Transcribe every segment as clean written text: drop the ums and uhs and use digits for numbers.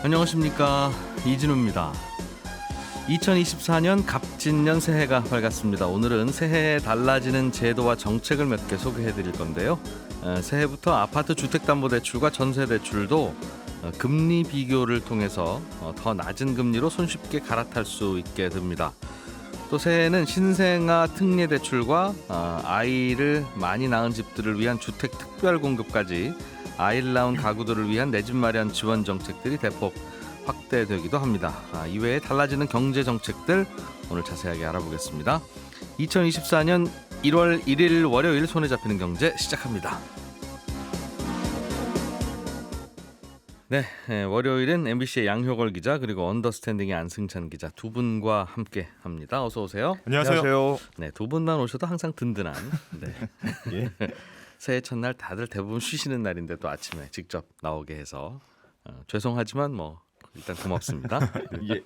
안녕하십니까, 이진우입니다. 2024년 갑진년 새해가 밝았습니다. 오늘은 새해에 달라지는 제도와 정책을 몇 개 소개해 드릴 건데요. 새해부터 아파트 주택담보대출과 전세대출도 금리 비교를 통해서 더 낮은 금리로 손쉽게 갈아탈 수 있게 됩니다. 또 새해에는 신생아 특례대출과 아이를 많이 낳은 집들을 위한 주택 특별공급까지 아이를 낳은 가구들을 위한 내 집 마련 지원 정책들이 대폭 확대되기도 합니다. 이외에 달라지는 경제 정책들 오늘 자세하게 알아보겠습니다. 2024년 1월 1일 월요일 손에 잡히는 경제 시작합니다. 네, 월요일은 MBC의 양효걸 기자 그리고 언더스탠딩의 안승찬 기자 두 분과 함께 합니다. 어서 오세요. 안녕하세요. 네, 두 분만 오셔도 항상 든든한. 네. 예. 새해 첫날 다들 대부분 쉬시는 날인데 또 아침에 직접 나오게 해서 죄송하지만 뭐 일단 고맙습니다. 예.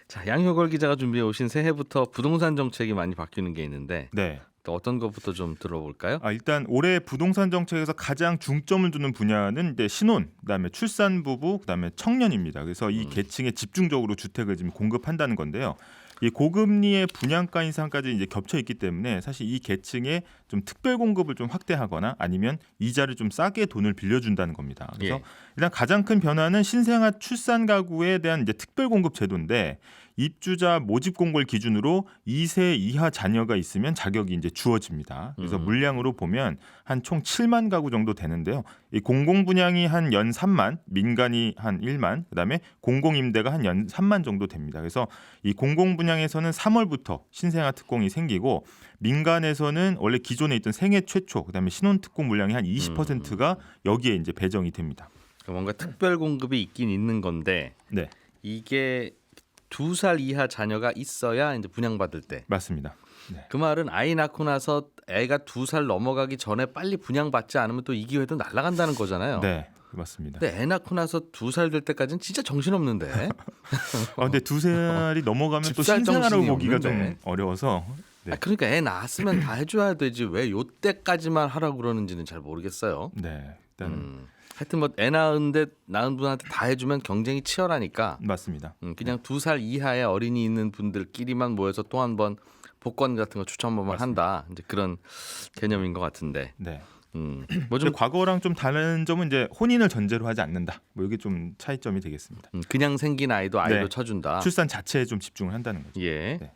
자, 양효걸 기자가 준비해 오신 새해부터 부동산 정책이 많이 바뀌는 게 있는데 네. 또 어떤 것부터 좀 들어볼까요? 일단 올해 부동산 정책에서 가장 중점을 두는 분야는 이제 신혼, 그다음에 출산 부부, 그다음에 청년입니다. 그래서 이 계층에 집중적으로 주택을 지금 공급한다는 건데요. 이 고금리의 분양가 인상까지 이제 겹쳐 있기 때문에 사실 이 계층에 좀 특별 공급을 좀 확대하거나 아니면 이자를 좀 싸게 돈을 빌려준다는 겁니다. 그래서 일단 가장 큰 변화는 신생아 출산 가구에 대한 이제 특별 공급 제도인데 입주자 모집 공고를 기준으로 2세 이하 자녀가 있으면 자격이 이제 주어집니다. 그래서 물량으로 보면 한 총 7만 가구 정도 되는데요. 이 공공 분양이 한 연 3만, 민간이 한 1만, 그다음에 공공 임대가 한 연 3만 정도 됩니다. 그래서 이 공공 분양에서는 3월부터 신생아 특공이 생기고 민간에서는 원래 기존에 있던 생애 최초, 그다음에 신혼 특공 물량이 한 20%가 여기에 이제 배정이 됩니다. 뭔가 특별 공급이 있긴 있는 건데 네. 이게 2살 이하 자녀가 있어야 이제 분양받을 때. 맞습니다. 네. 그 말은 아이 낳고 나서 애가 2살 넘어가기 전에 빨리 분양받지 않으면 또 이 기회도 날아간다는 거잖아요. 네, 맞습니다. 근데 애 낳고 나서 2살 될 때까지는 진짜 정신없는데. 근데 2살이 넘어가면 또 집살 신생아를 정신이 보기가 없는데. 좀 어려워서. 네. 그러니까 애 낳았으면 다 해줘야 되지 왜 요때까지만 하라고 그러는지는 잘 모르겠어요. 네, 일단 하여튼 뭐 애 낳은 분한테 다 해주면 경쟁이 치열하니까 맞습니다. 그냥 2살 이하의 어린이 있는 분들끼리만 모여서 또 한 번 복권 같은 거 추천 한 번만 한다. 이제 그런 개념인 것 같은데. 네. 뭐 좀 과거랑 좀 다른 점은 이제 혼인을 전제로 하지 않는다. 뭐 이게 좀 차이점이 되겠습니다. 그냥 생긴 아이도 네. 쳐준다. 출산 자체에 좀 집중을 한다는 거죠. 예. 네.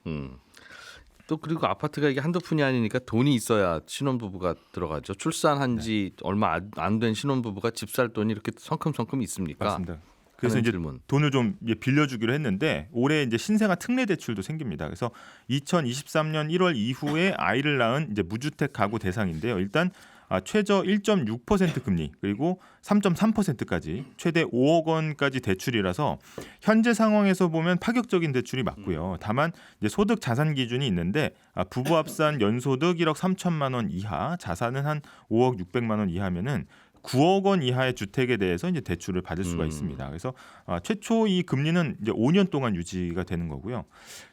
또 그리고 아파트가 이게 한두 푼이 아니니까 돈이 있어야 신혼부부가 들어가죠. 출산한 지 얼마 안 된 신혼부부가 집 살 돈이 이렇게 성큼성큼 있습니까? 맞습니다. 그래서 이제 질문. 돈을 좀 빌려주기로 했는데 올해 이제 신생아 특례 대출도 생깁니다. 그래서 2023년 1월 이후에 아이를 낳은 이제 무주택 가구 대상인데요. 일단 최저 1.6% 금리 그리고 3.3%까지 최대 5억 원까지 대출이라서 현재 상황에서 보면 파격적인 대출이 맞고요. 다만 이제 소득 자산 기준이 있는데 부부 합산 연소득 1억 3천만 원 이하, 자산은 한 5억 600만 원 이하면은 9억 원 이하의 주택에 대해서 이제 대출을 받을 수가 있습니다. 그래서 최초 이 금리는 이제 5년 동안 유지가 되는 거고요.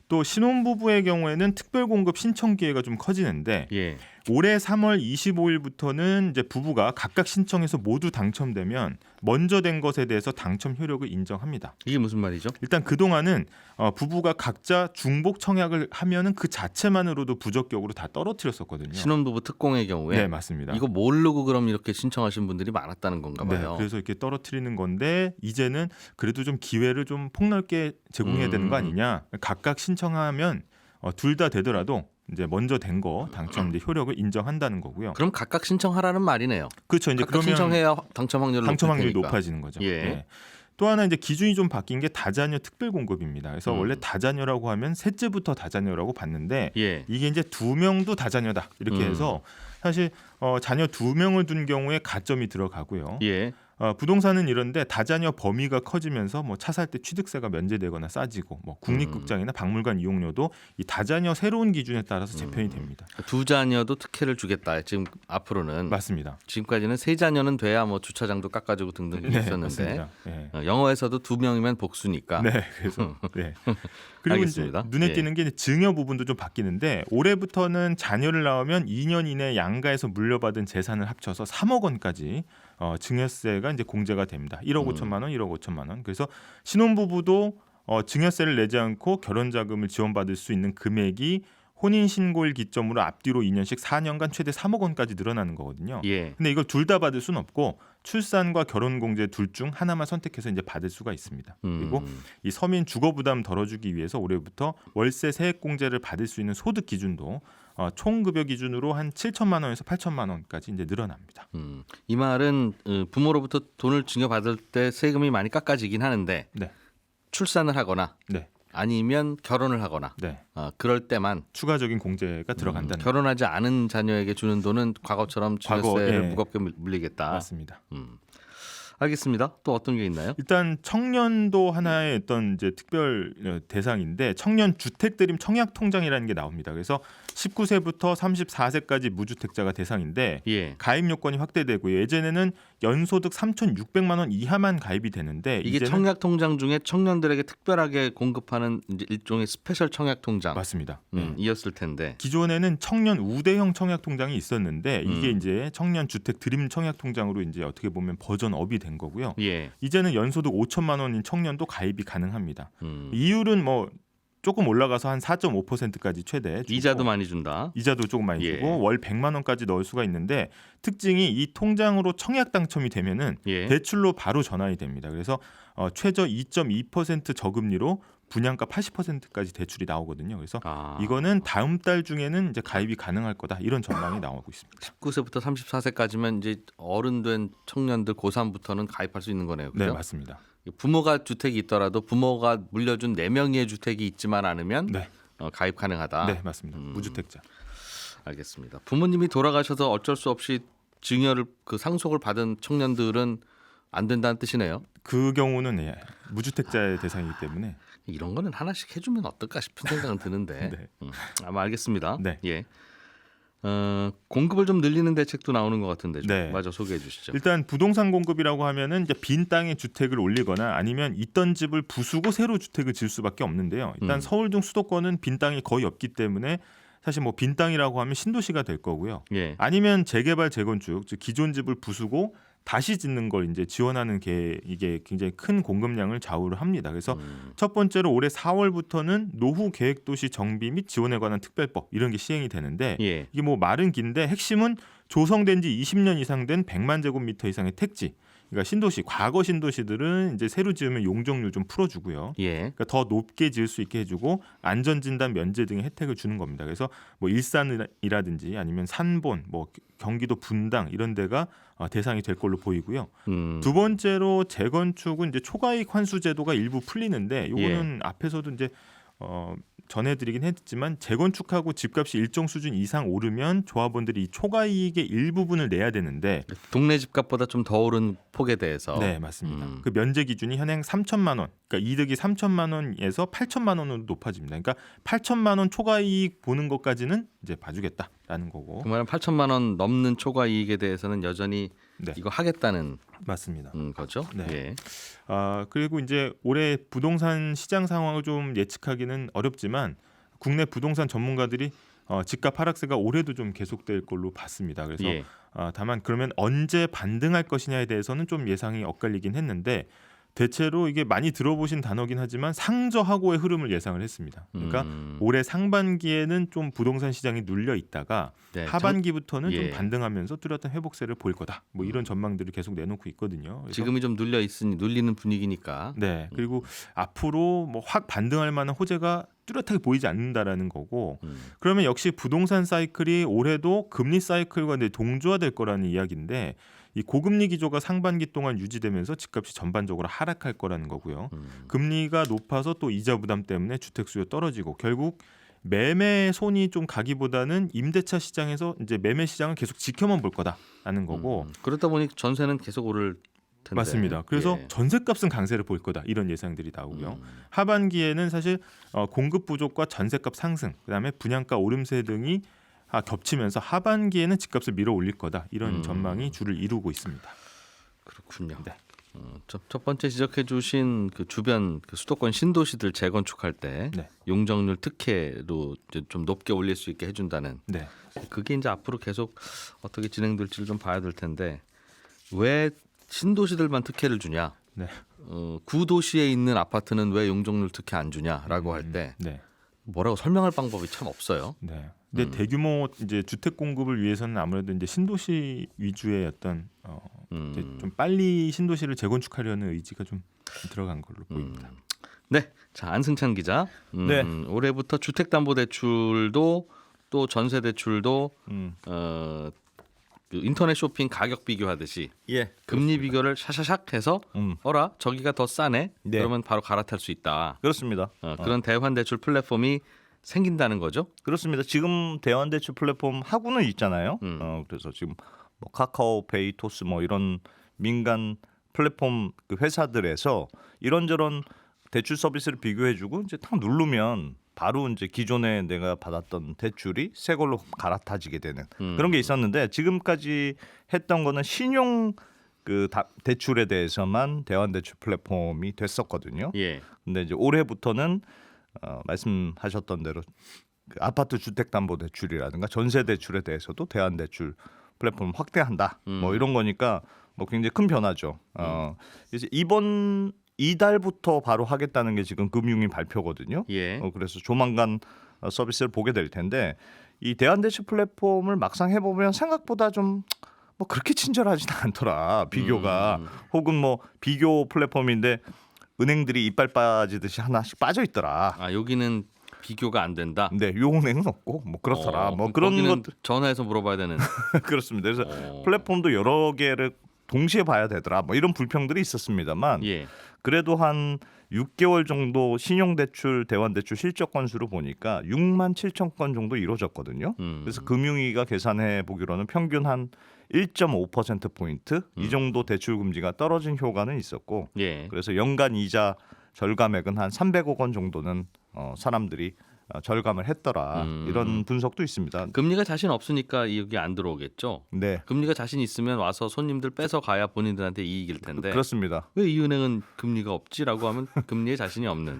또 신혼부부의 경우에는 특별공급 신청 기회가 좀 커지는데 예. 올해 3월 25일부터는 이제 부부가 각각 신청해서 모두 당첨되면 먼저 된 것에 대해서 당첨 효력을 인정합니다. 이게 무슨 말이죠? 일단 그동안은 부부가 각자 중복 청약을 하면은 그 자체만으로도 부적격으로 다 떨어뜨렸었거든요. 신혼부부 특공의 경우에 네, 맞습니다. 이거 모르고 그럼 이렇게 신청하신 분들이 많았다는 건가 봐요. 네, 그래서 이렇게 떨어뜨리는 건데 이제는 그래도 좀 기회를 좀 폭넓게 제공해야 되는 거 아니냐. 각각 신청하면 둘 다 되더라도 이제 먼저 된 거 당첨 이제 효력을 인정한다는 거고요. 그럼 각각 신청하라는 말이네요. 그렇죠. 이제 각각 그러면 신청해야 당첨 확률이 높아지는 거죠. 예. 네. 또 하나 이제 기준이 좀 바뀐 게 다자녀 특별 공급입니다. 그래서 원래 다자녀라고 하면 셋째부터 다자녀라고 봤는데 이게 이제 2명도 다자녀다 이렇게 해서 사실 자녀 2명을 둔 경우에 가점이 들어가고요. 예. 부동산은 이런데 다자녀 범위가 커지면서 뭐 차 살 때 취득세가 면제되거나 싸지고 뭐 국립극장이나 박물관 이용료도 이 다자녀 새로운 기준에 따라서 재편이 됩니다. 2자녀도 특혜를 주겠다. 지금 앞으로는 맞습니다. 지금까지는 3자녀는 돼야 뭐 주차장도 깎아주고 등등 있었는데 영어에서도 2명이면 복수니까. 네, 그래서 네. 그리고 알겠습니다. 이제 눈에 띄는 게 증여 부분도 좀 바뀌는데 올해부터는 자녀를 낳으면 2년 이내 양가에서 물려받은 재산을 합쳐서 3억 원까지 증여세가 이제 공제가 됩니다. 1억 5천만 원, 1억 5천만 원. 그래서 신혼부부도 증여세를 내지 않고 결혼자금을 지원받을 수 있는 금액이 혼인신고일 기점으로 앞뒤로 2년씩 4년간 최대 3억 원까지 늘어나는 거거든요. 예. 근데 이걸 둘 다 받을 수는 없고 출산과 결혼공제 둘 중 하나만 선택해서 이제 받을 수가 있습니다. 그리고 이 서민 주거 부담 덜어주기 위해서 올해부터 월세 세액공제를 받을 수 있는 소득 기준도 총 급여 기준으로 한 7천만 원에서 8천만 원까지 이제 늘어납니다. 이 말은 부모로부터 돈을 증여받을 때 세금이 많이 깎아지긴 하는데 네. 출산을 하거나 네. 아니면 결혼을 하거나 네. 그럴 때만 추가적인 공제가 들어간다는 결혼하지 않은 자녀에게 주는 돈은 과거처럼 증여세 예. 무겁게 물리겠다. 맞습니다. 알겠습니다. 또 어떤 게 있나요? 일단 청년도 하나의 어떤 이제 특별 대상인데 청년 주택 드림 청약 통장이라는 게 나옵니다. 그래서 19세부터 34세까지 무주택자가 대상인데 예. 가입 요건이 확대되고요. 예전에는 연소득 3,600만 원 이하만 가입이 되는데 이게 이제는 청약 통장 중에 청년들에게 특별하게 공급하는 이제 일종의 스페셜 청약 통장. 맞습니다. 이었을 텐데. 기존에는 청년 우대형 청약 통장이 있었는데 이게 이제 청년 주택 드림 청약 통장으로 이제 어떻게 보면 버전업이 된 거고요. 예. 이제는 연소득 5천만 원인 청년도 가입이 가능합니다. 이율은 뭐 조금 올라가서 한 4.5%까지 최대 주고, 이자도 많이 준다. 이자도 조금 많이 예. 주고 월 100만 원까지 넣을 수가 있는데 특징이 이 통장으로 청약 당첨이 되면은 예. 대출로 바로 전환이 됩니다. 그래서 최저 2.2% 저금리로 분양가 80%까지 대출이 나오거든요. 그래서 이거는 다음 달 중에는 이제 가입이 가능할 거다 이런 전망이 나오고 있습니다. 19세부터 34세까지면 이제 어른 된 청년들 고3부터는 가입할 수 있는 거네요. 그렇죠? 네, 맞습니다. 부모가 주택이 있더라도 부모가 물려준 4명의 주택이 있지만 않으면 네, 가입 가능하다. 네, 맞습니다. 무주택자. 알겠습니다. 부모님이 돌아가셔서 어쩔 수 없이 증여를 상속을 받은 청년들은 안 된다는 뜻이네요. 그 경우는 무주택자의 대상이기 때문에 이런 거는 하나씩 해주면 어떨까 싶은 생각은 드는데 네. 아마 알겠습니다. 네. 예. 공급을 좀 늘리는 대책도 나오는 것 같은데 좀 네. 마저 소개해 주시죠. 일단 부동산 공급이라고 하면은 이제 빈 땅에 주택을 올리거나 아니면 있던 집을 부수고 새로 주택을 지을 수밖에 없는데요. 일단 서울 등 수도권은 빈 땅이 거의 없기 때문에 사실 뭐 빈 땅이라고 하면 신도시가 될 거고요. 예. 아니면 재개발 재건축, 즉 기존 집을 부수고 다시 짓는 걸 이제 지원하는 게 이게 굉장히 큰 공급량을 좌우를 합니다. 그래서 첫 번째로 올해 4월부터는 노후 계획도시 정비 및 지원에 관한 특별법 이런 게 시행이 되는데 예. 이게 뭐 말은 긴데 핵심은 조성된 지 20년 이상 된 100만 제곱미터 이상의 택지. 그러니까 신도시, 과거 신도시들은 이제 새로 지으면 용적률 좀 풀어주고요. 예. 그러니까 더 높게 지을 수 있게 해주고 안전진단 면제 등의 혜택을 주는 겁니다. 그래서 뭐 일산이라든지 아니면 산본, 뭐 경기도 분당 이런 데가 대상이 될 걸로 보이고요. 두 번째로 재건축은 이제 초과이익 환수 제도가 일부 풀리는데 이거는 앞에서도 이제 전해드리긴 했지만 재건축하고 집값이 일정 수준 이상 오르면 조합원들이 이 초과이익의 일부분을 내야 되는데 동네 집값보다 좀 더 오른 폭에 대해서 네 맞습니다. 그 면제 기준이 현행 3천만 원, 그러니까 이득이 3천만 원에서 8천만 원으로 높아집니다. 그러니까 8천만 원 초과이익 보는 것까지는 이제 봐주겠다라는 거고. 그 말은 8천만 원 넘는 초과 이익에 대해서는 여전히 네. 이거 하겠다는 맞습니다. 거죠. 네. 예. 그리고 이제 올해 부동산 시장 상황을 좀 예측하기는 어렵지만 국내 부동산 전문가들이 집값 하락세가 올해도 좀 계속될 걸로 봤습니다. 그래서 예. 다만 그러면 언제 반등할 것이냐에 대해서는 좀 예상이 엇갈리긴 했는데 대체로 이게 많이 들어보신 단어긴 하지만 상저하고의 흐름을 예상을 했습니다. 그러니까 올해 상반기에는 좀 부동산 시장이 눌려 있다가 네, 하반기부터는 예. 좀 반등하면서 뚜렷한 회복세를 보일 거다. 뭐 이런 전망들을 계속 내놓고 있거든요. 그래서 지금이 좀 눌려 있으니 눌리는 분위기니까. 네. 그리고 앞으로 뭐 확 반등할 만한 호재가 뚜렷하게 보이지 않는다라는 거고 그러면 역시 부동산 사이클이 올해도 금리 사이클과 이제 동조화될 거라는 이야기인데 이 고금리 기조가 상반기 동안 유지되면서 집값이 전반적으로 하락할 거라는 거고요. 금리가 높아서 또 이자 부담 때문에 주택 수요 떨어지고 결국 매매 손이 좀 가기보다는 임대차 시장에서 이제 매매 시장을 계속 지켜만 볼 거다라는 거고 그러다 보니 전세는 계속 오를 텐데. 맞습니다. 그래서 예. 전셋값은 강세를 보일 거다 이런 예상들이 나오고요. 하반기에는 사실 공급 부족과 전셋값 상승, 그다음에 분양가 오름세 등이 겹치면서 하반기에는 집값을 밀어 올릴 거다 이런 전망이 주를 이루고 있습니다. 그렇군요. 네. 첫 번째 지적해 주신 그 주변 그 수도권 신도시들 재건축할 때 네. 용적률 특혜로 이제 좀 높게 올릴 수 있게 해준다는 네. 그게 이제 앞으로 계속 어떻게 진행될지를 좀 봐야 될 텐데 왜 신도시들만 특혜를 주냐? 네. 구도시에 있는 아파트는 왜 용적률 특혜 안 주냐라고 할 때 네. 뭐라고 설명할 방법이 참 없어요. 네. 근데 대규모 이제 주택 공급을 위해서는 아무래도 이제 신도시 위주의 어떤 이제 좀 빨리 신도시를 재건축하려는 의지가 좀 들어간 걸로 보입니다. 네, 자 안승찬 기자. 네. 올해부터 주택담보대출도 또 전세대출도 그 인터넷 쇼핑 가격 비교하듯이 예. 금리 비교를 샤샤샥 해서 어라 저기가 더 싸네. 네. 그러면 바로 갈아탈 수 있다. 그렇습니다. 그런 대환대출 플랫폼이 생긴다는 거죠. 그렇습니다. 지금 대환대출 플랫폼 하고는 있잖아요. 그래서 지금 뭐 카카오페이, 토스 뭐 이런 민간 플랫폼 그 회사들에서 이런저런 대출 서비스를 비교해주고 이제 탁 누르면 바로 이제 기존에 내가 받았던 대출이 새 걸로 갈아타지게 되는 그런 게 있었는데 지금까지 했던 거는 신용 그 대출에 대해서만 대환대출 플랫폼이 됐었거든요. 예. 근데 이제 올해부터는 말씀하셨던 대로 그 아파트 주택담보대출이라든가 전세대출에 대해서도 대환대출 플랫폼 확대한다. 뭐 이런 거니까 뭐 굉장히 큰 변화죠. 이제 이달부터 바로 하겠다는 게 지금 금융위 발표거든요. 예. 그래서 조만간 서비스를 보게 될 텐데 이 대환대출 플랫폼을 막상 해보면 생각보다 좀 뭐 그렇게 친절하진 않더라. 비교가 혹은 뭐 비교 플랫폼인데 은행들이 이빨 빠지듯이 하나씩 빠져 있더라. 아 여기는 비교가 안 된다. 네, 요 은행은 없고 뭐 그렇더라. 뭐 그런 거기는 것 전화해서 물어봐야 되는. 그렇습니다. 그래서 플랫폼도 여러 개를 동시에 봐야 되더라. 뭐 이런 불평들이 있었습니다만 예. 그래도 한 6개월 정도 신용대출, 대환대출 실적 건수를 보니까 6만 7천 건 정도 이루어졌거든요. 그래서 금융위가 계산해 보기로는 평균 한 1.5%포인트 이 정도 대출 금리가 떨어진 효과는 있었고 예. 그래서 연간 이자 절감액은 한 300억 원 정도는 사람들이 절감을 했더라. 이런 분석도 있습니다. 금리가 자신 없으니까 여기 안 들어오겠죠. 네. 금리가 자신 있으면 와서 손님들 뺏어 가야 본인들한테 이익일 텐데. 그렇습니다. 왜 이 은행은 금리가 없지라고 하면 금리에 자신이 없는.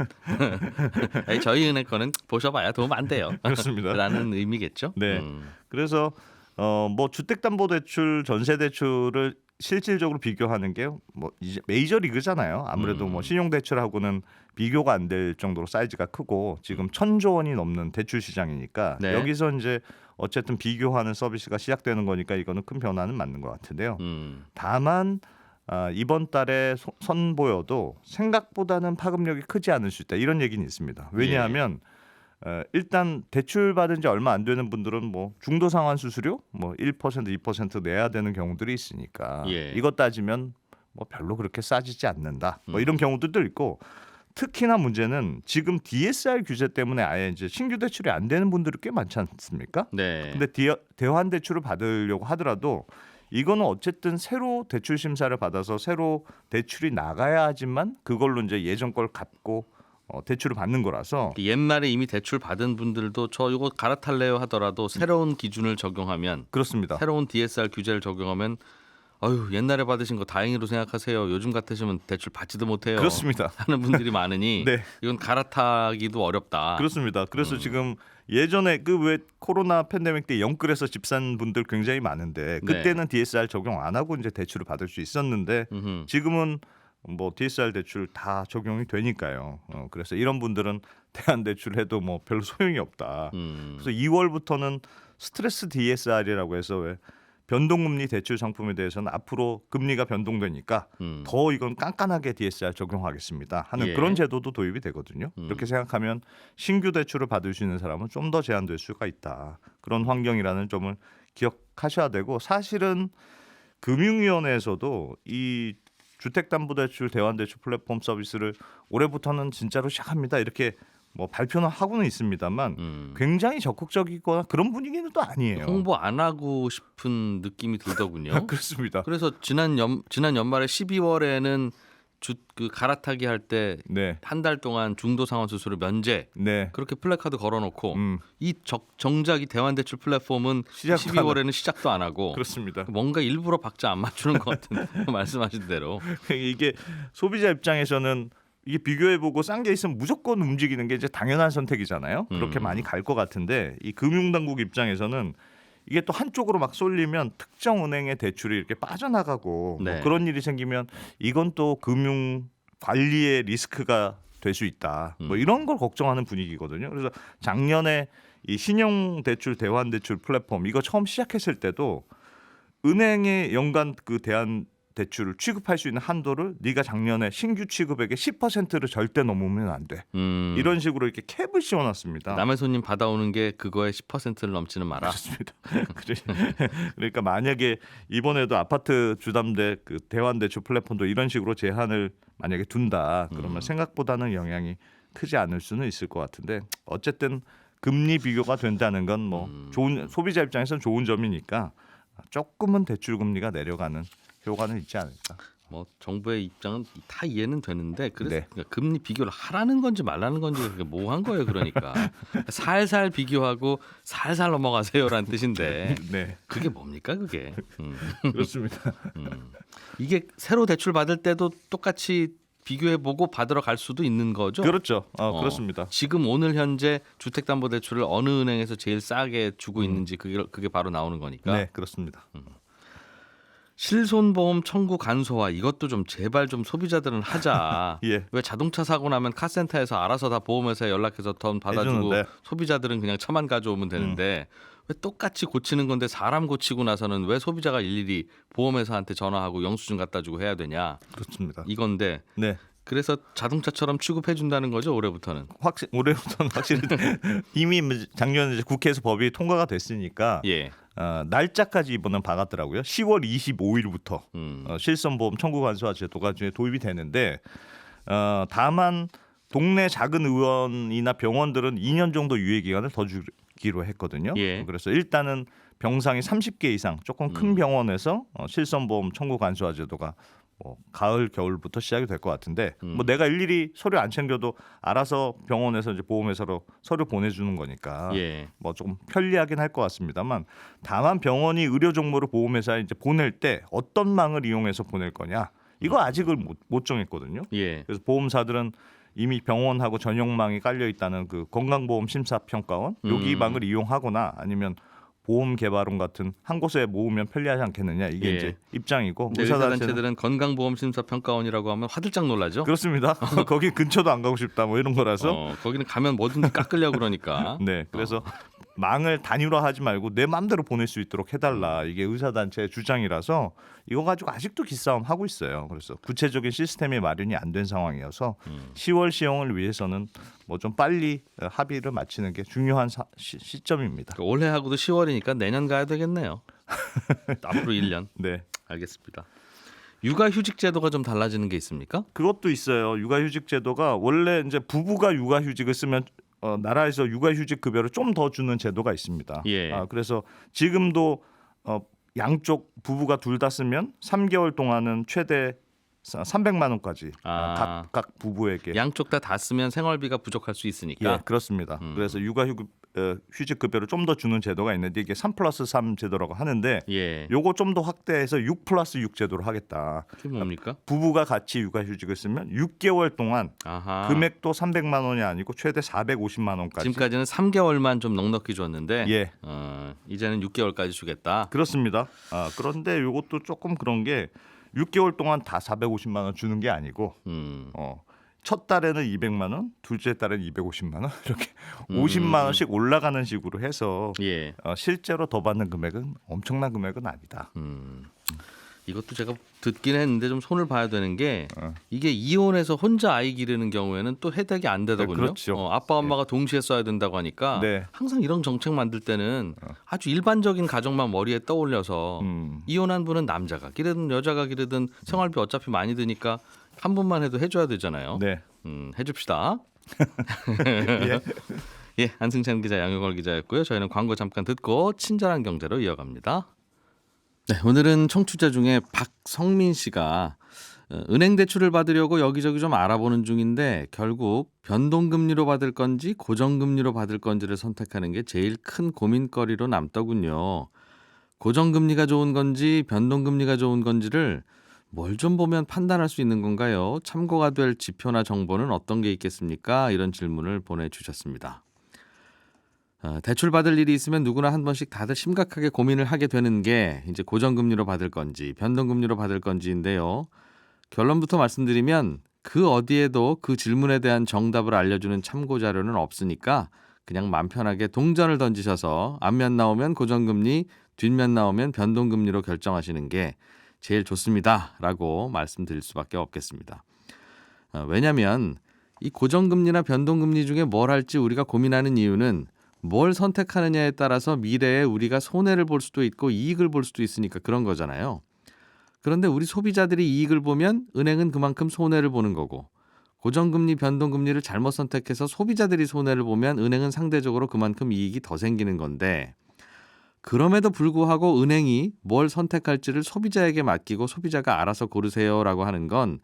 아니, 저희 은행 거는 보셔봐야 도움 안 돼요. 그렇습니다. 라는 의미겠죠. 네. 그래서 뭐 주택담보대출, 전세대출을 실질적으로 비교하는 게 뭐 이제 메이저 리그잖아요. 아무래도 뭐 신용대출하고는 비교가 안 될 정도로 사이즈가 크고 지금 1,000조 원이 넘는 대출 시장이니까 네. 여기서 이제 어쨌든 비교하는 서비스가 시작되는 거니까 이거는 큰 변화는 맞는 것 같은데요. 다만 이번 달에 선보여도 생각보다는 파급력이 크지 않을 수 있다. 이런 얘기는 있습니다. 왜냐하면 일단 대출 받은 지 얼마 안 되는 분들은 뭐 중도 상환 수수료 뭐 1% 2% 내야 되는 경우들이 있으니까 예. 이것 따지면 뭐 별로 그렇게 싸지지 않는다. 뭐 이런 경우들도 있고 특히나 문제는 지금 DSR 규제 때문에 아예 이제 신규 대출이 안 되는 분들이 꽤 많지 않습니까? 네. 근데 대환 대출을 받으려고 하더라도 이거는 어쨌든 새로 대출 심사를 받아서 새로 대출이 나가야 하지만 그걸로 이제 예전 걸 갚고 대출을 받는 거라서 옛말에 이미 대출 받은 분들도 저 이거 갈아탈래요 하더라도 새로운 기준을 적용하면 그렇습니다. 새로운 DSR 규제를 적용하면 아유 옛날에 받으신 거 다행으로 생각하세요. 요즘 같으시면 대출 받지도 못해요. 그렇습니다. 하는 분들이 많으니 네. 이건 갈아타기도 어렵다. 그렇습니다. 그래서 지금 예전에 그 왜 코로나 팬데믹 때 영끌에서 집 산 분들 굉장히 많은데 그때는 DSR 적용 안 하고 이제 대출을 받을 수 있었는데 지금은 뭐 DSR 대출 다 적용이 되니까요. 그래서 이런 분들은 대안 대출해도 뭐 별로 소용이 없다. 그래서 2월부터는 스트레스 DSR이라고 해서 왜 변동금리 대출 상품에 대해서는 앞으로 금리가 변동되니까 더 이건 깐깐하게 DSR 적용하겠습니다 하는 예. 그런 제도도 도입이 되거든요. 이렇게 생각하면 신규 대출을 받을 수 있는 사람은 좀 더 제한될 수가 있다. 그런 환경이라는 점을 기억하셔야 되고 사실은 금융위원회에서도 이 주택담보대출, 대환대출 플랫폼 서비스를 올해부터는 진짜로 시작합니다. 이렇게 뭐 발표는 하고는 있습니다만 굉장히 적극적이거나 그런 분위기는 또 아니에요. 홍보 안 하고 싶은 느낌이 들더군요. 그렇습니다. 그래서 지난 연말에 12월에는 그 갈아타기 할 때 네, 한 달 동안 중도 상환 수수료 면제 네, 그렇게 플래카드 걸어놓고 이 정작 이 대환대출 플랫폼은 시작도 12월에는 시작도 안 하고 그렇습니다. 뭔가 일부러 박자 안 맞추는 것 같은 말씀하신 대로. 이게 소비자 입장에서는 이게 비교해보고 싼 게 있으면 무조건 움직이는 게 이제 당연한 선택이잖아요. 그렇게 많이 갈 것 같은데 이 금융당국 입장에서는 이게 또 한쪽으로 막 쏠리면 특정 은행의 대출이 이렇게 빠져나가고 네. 뭐 그런 일이 생기면 이건 또 금융 관리의 리스크가 될 수 있다. 뭐 이런 걸 걱정하는 분위기거든요. 그래서 작년에 이 신용대출 대환대출 플랫폼 이거 처음 시작했을 때도 은행의 연간 그 대환대출을 취급할 수 있는 한도를 네가 작년에 신규 취급액의 10%를 절대 넘으면 안 돼. 이런 식으로 이렇게 캡을 씌워놨습니다. 남의 손님 받아오는 게 그거의 10%를 넘지는 마라. 그렇습니다. 그러니까 만약에 이번에도 아파트 주담대 그 대환대출 플랫폼도 이런 식으로 제한을 만약에 둔다. 그러면 생각보다는 영향이 크지 않을 수는 있을 것 같은데 어쨌든 금리 비교가 된다는 건 뭐 좋은 소비자 입장에서는 좋은 점이니까 조금은 대출 금리가 내려가는 효과는 있지 않을까. 뭐 정부의 입장은 다 이해는 되는데 그래서 네. 그러니까 금리 비교를 하라는 건지 말라는 건지 그게 뭐한 거예요. 그러니까 살살 비교하고 살살 넘어가세요라는 뜻인데 네, 그게 뭡니까 그게? 그렇습니다. 이게 새로 대출 받을 때도 똑같이 비교해보고 받으러 갈 수도 있는 거죠. 그렇죠. 그렇습니다. 지금 오늘 현재 주택담보대출을 어느 은행에서 제일 싸게 주고 있는지 그게 바로 나오는 거니까. 네, 그렇습니다. 실손보험 청구 간소화 이것도 좀 제발 좀 소비자들은 하자. 예. 왜 자동차 사고 나면 카센터에서 알아서 다 보험회사에 연락해서 돈 받아주고 해주는데. 소비자들은 그냥 차만 가져오면 되는데 왜 똑같이 고치는 건데 사람 고치고 나서는 왜 소비자가 일일이 보험회사한테 전화하고 영수증 갖다 주고 해야 되냐 그렇습니다. 이건데 네. 그래서 자동차처럼 취급해 준다는 거죠 올해부터는. 올해부터는 확실히 이미 작년에 이제 국회에서 법이 통과가 됐으니까 예. 날짜까지 이번엔 박았더라고요. 10월 25일부터 실손보험 청구 간소화 제도가 이제 도입이 되는데 다만 동네 작은 의원이나 병원들은 2년 정도 유예 기간을 더 주기로 했거든요. 예. 그래서 일단은 병상이 30개 이상 조금 큰 병원에서 실손보험 청구 간소화 제도가 뭐 가을 겨울부터 시작이 될 것 같은데 뭐 내가 일일이 서류 안 챙겨도 알아서 병원에서 이제 보험회사로 서류 보내주는 거니까 예. 뭐 조금 편리하긴 할 것 같습니다만 다만 병원이 의료 정보를 보험회사에 이제 보낼 때 어떤 망을 이용해서 보낼 거냐 이거 아직을 못 정했거든요. 예. 그래서 보험사들은 이미 병원하고 전용망이 깔려 있다는 그 건강보험 심사평가원 여기 망을 이용하거나 아니면 보험개발원 같은 한 곳에 모으면 편리하지 않겠느냐 이게 예. 이제 입장이고 의사단체들은 건강보험심사평가원이라고 하면 화들짝 놀라죠. 그렇습니다. 거기 근처도 안 가고 싶다 뭐 이런 거라서 거기는 가면 뭐든지 깎으려고 그러니까. 네 그래서 망을 단일화하지 말고 내 마음대로 보낼 수 있도록 해달라 이게 의사단체의 주장이라서 이거 가지고 아직도 기싸움 하고 있어요. 그래서 구체적인 시스템이 마련이 안 된 상황이어서 10월 시행을 위해서는 뭐 좀 빨리 합의를 마치는 게 중요한 시점입니다. 그러니까 올해하고도 10월이니까 내년 가야 되겠네요. 앞으로 1년. 네. 알겠습니다. 육아휴직 제도가 좀 달라지는 게 있습니까? 그것도 있어요. 육아휴직 제도가 원래 이제 부부가 육아휴직을 쓰면 나라에서 육아휴직 급여를 좀 더 주는 제도가 있습니다. 예. 그래서 지금도 양쪽 부부가 둘 다 쓰면 3개월 동안은 최대 300만 원까지 각 부부에게 양쪽 다 쓰면 생활비가 부족할 수 있으니까. 예, 그렇습니다. 그래서 휴직 급여를 좀 더 주는 제도가 있는데 이게 3+3 제도라고 하는데 예. 요거 좀 더 확대해서 6+6 제도로 하겠다. 그게 뭡니까? 부부가 같이 육아휴직을 쓰면 6개월 동안 아하. 금액도 300만 원이 아니고 최대 450만 원까지. 지금까지는 3개월만 좀 넉넉히 줬는데 예. 이제는 6개월까지 주겠다. 그렇습니다. 그런데 요것도 조금 그런 게 6개월 동안 다 450만 원 주는 게 아니고 첫 달에는 200만 원, 둘째 달에는 250만 원 이렇게 50만 원씩 올라가는 식으로 해서 예. 실제로 더 받는 금액은 엄청난 금액은 아니다. 이것도 제가 듣긴 했는데 좀 손을 봐야 되는 게 이게 이혼해서 혼자 아이 기르는 경우에는 또 혜택이 안 되더군요. 네, 그렇죠. 아빠 엄마가 동시에 써야 된다고 하니까 네. 항상 이런 정책 만들 때는 아주 일반적인 가정만 머리에 떠올려서 이혼한 분은 남자가 기르든 여자가 기르든 생활비 어차피 많이 드니까 한 분만 해도 해줘야 되잖아요. 네. 해줍시다. 예. 예, 안승찬 기자, 양효걸 기자였고요. 저희는 광고 잠깐 듣고 친절한 경제로 이어갑니다. 네, 오늘은 청취자 중에 박성민 씨가 은행 대출을 받으려고 여기저기 좀 알아보는 중인데 결국 변동금리로 받을 건지 고정금리로 받을 건지를 선택하는 게 제일 큰 고민거리로 남더군요. 고정금리가 좋은 건지 변동금리가 좋은 건지를 뭘 좀 보면 판단할 수 있는 건가요? 참고가 될 지표나 정보는 어떤 게 있겠습니까? 이런 질문을 보내주셨습니다. 대출 받을 일이 있으면 누구나 한 번씩 다들 심각하게 고민을 하게 되는 게 이제 고정금리로 받을 건지 변동금리로 받을 건지인데요. 결론부터 말씀드리면 그 어디에도 그 질문에 대한 정답을 알려주는 참고 자료는 없으니까 그냥 맘 편하게 동전을 던지셔서 앞면 나오면 고정금리, 뒷면 나오면 변동금리로 결정하시는 게 제일 좋습니다라고 말씀드릴 수밖에 없겠습니다. 왜냐하면 이 고정금리나 변동금리 중에 뭘 할지 우리가 고민하는 이유는 뭘 선택하느냐에 따라서 미래에 우리가 손해를 볼 수도 있고 이익을 볼 수도 있으니까 그런 거잖아요. 그런데 우리 소비자들이 이익을 보면 은행은 그만큼 손해를 보는 거고 고정금리, 변동금리를 잘못 선택해서 소비자들이 손해를 보면 은행은 상대적으로 그만큼 이익이 더 생기는 건데 그럼에도 불구하고 은행이 뭘 선택할지를 소비자에게 맡기고 소비자가 알아서 고르세요라고 하는 건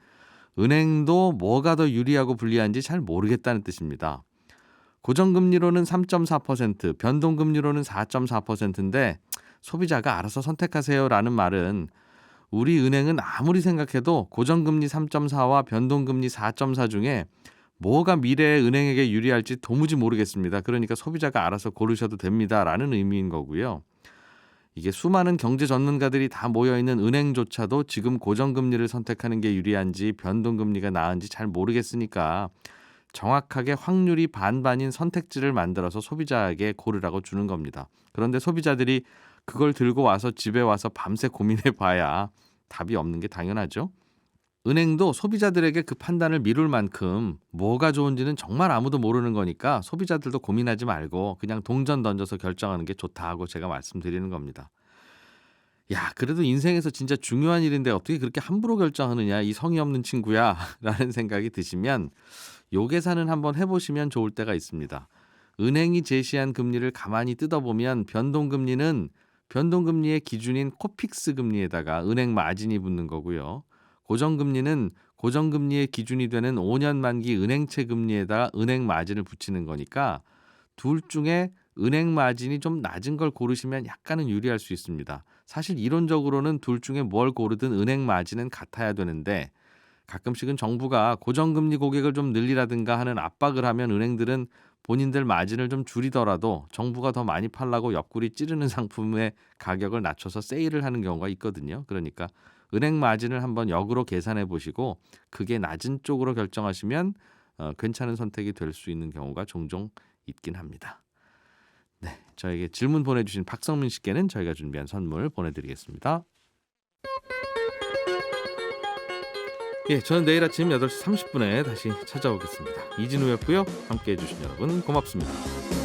은행도 뭐가 더 유리하고 불리한지 잘 모르겠다는 뜻입니다. 고정금리로는 3.4%, 변동금리로는 4.4%인데 소비자가 알아서 선택하세요라는 말은 우리 은행은 아무리 생각해도 고정금리 3.4와 변동금리 4.4 중에 뭐가 미래에 은행에게 유리할지 도무지 모르겠습니다. 그러니까 소비자가 알아서 고르셔도 됩니다라는 의미인 거고요. 이게 수많은 경제 전문가들이 다 모여있는 은행조차도 지금 고정금리를 선택하는 게 유리한지 변동금리가 나은지 잘 모르겠으니까 정확하게 확률이 반반인 선택지를 만들어서 소비자에게 고르라고 주는 겁니다. 그런데 소비자들이 그걸 들고 와서 집에 와서 밤새 고민해 봐야 답이 없는 게 당연하죠. 은행도 소비자들에게 그 판단을 미룰 만큼 뭐가 좋은지는 정말 아무도 모르는 거니까 소비자들도 고민하지 말고 그냥 동전 던져서 결정하는 게 좋다고 제가 말씀드리는 겁니다. 야, 그래도 인생에서 진짜 중요한 일인데 어떻게 그렇게 함부로 결정하느냐 이 성의 없는 친구야 라는 생각이 드시면 요 계산은 한번 해보시면 좋을 때가 있습니다. 은행이 제시한 금리를 가만히 뜯어보면 변동금리는 변동금리의 기준인 코픽스 금리에다가 은행 마진이 붙는 거고요. 고정금리는 고정금리의 기준이 되는 5년 만기 은행채 금리에다 은행 마진을 붙이는 거니까 둘 중에 은행 마진이 좀 낮은 걸 고르시면 약간은 유리할 수 있습니다. 사실 이론적으로는 둘 중에 뭘 고르든 은행 마진은 같아야 되는데 가끔씩은 정부가 고정금리 고객을 좀 늘리라든가 하는 압박을 하면 은행들은 본인들 마진을 좀 줄이더라도 정부가 더 많이 팔라고 옆구리 찌르는 상품의 가격을 낮춰서 세일을 하는 경우가 있거든요. 그러니까 은행 마진을 한번 역으로 계산해 보시고 그게 낮은 쪽으로 결정하시면 괜찮은 선택이 될 수 있는 경우가 종종 있긴 합니다. 네, 저에게 질문 보내주신 박성민 씨께는 저희가 준비한 선물 보내드리겠습니다. 예, 저는 내일 아침 8시 30분에 다시 찾아오겠습니다. 이진우였고요. 함께해 주신 여러분 고맙습니다.